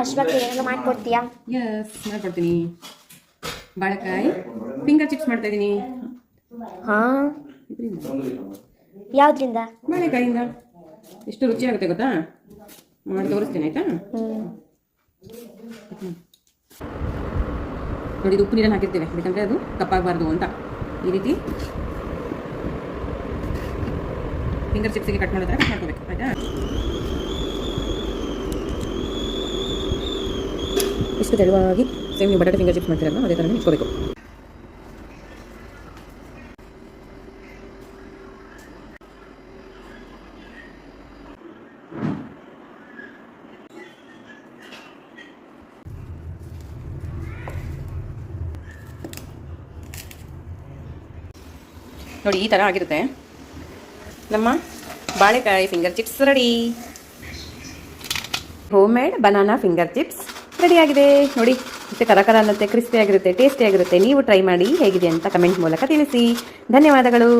ಹಶ್ವಾಗ್ತಿದೆ, ಏನಾದ್ರು ಮಾಡ್ಕೊಡ್ತೀಯಾ? ಯಸ್, ಮಾಡ್ಕೊಡ್ತೀನಿ. ಬಾಳೆಕಾಯಿ ಫಿಂಗರ್ ಚಿಪ್ಸ್ ಮಾಡ್ತಾ ಇದ್ದೀನಿ. ಹಾಂ, ಯಾವುದರಿಂದ? ಬಾಳೆಕಾಯಿಂದ. ಎಷ್ಟು ರುಚಿಯಾಗುತ್ತೆ ಗೊತ್ತಾ? ಮಾಡಿ ತೋರಿಸ್ತೀನಿ ಆಯ್ತಾ? ನೋಡಿ, ಇದು ಉಪ್ಪು ನೀರನ್ನು ಹಾಕಿರ್ತೇವೆ, ಯಾಕಂದರೆ ಅದು ಕಪ್ಪಾಗಬಾರ್ದು ಅಂತ. ಈ ರೀತಿ ಫಿಂಗರ್ ಚಿಪ್ಸಿಗೆ ಕಟ್ ಮಾಡೋದ್ರೆ ಕಟ್ ಮಾಡ್ಕೋಬೇಕು ಆಯ್ತಾ? ಇಷ್ಟು ತೆಳುವಾಗಿ ಸೇಮ್ ನೀವು ಬಟಾಟೆ ಫಿಂಗರ್ ಚಿಪ್ಸ್ ಮಾಡ್ತೀರಲ್ಲ ಅದೇ ಥರನೇ ಇಟ್ಕೋಬೇಕು. ನೋಡಿ, ಈ ಥರ ಆಗಿರುತ್ತೆ ನಮ್ಮ ಬಾಳೆಕಾಯಿ finger chips ready. Home made banana finger chips ರೆಡಿಯಾಗಿದೆ. ನೋಡಿ, ಮತ್ತೆ ಕರಕರ ಅನ್ನತ್ತೆ, ಕ್ರಿಸ್ಪಿ ಆಗಿರುತ್ತೆ, ಟೇಸ್ಟಿ ಆಗಿರುತ್ತೆ. ನೀವು ಟ್ರೈ ಮಾಡಿ ಹೇಗಿದೆ ಅಂತ ಕಮೆಂಟ್ ಮೂಲಕ ತಿಳಿಸಿ. ಧನ್ಯವಾದಗಳು.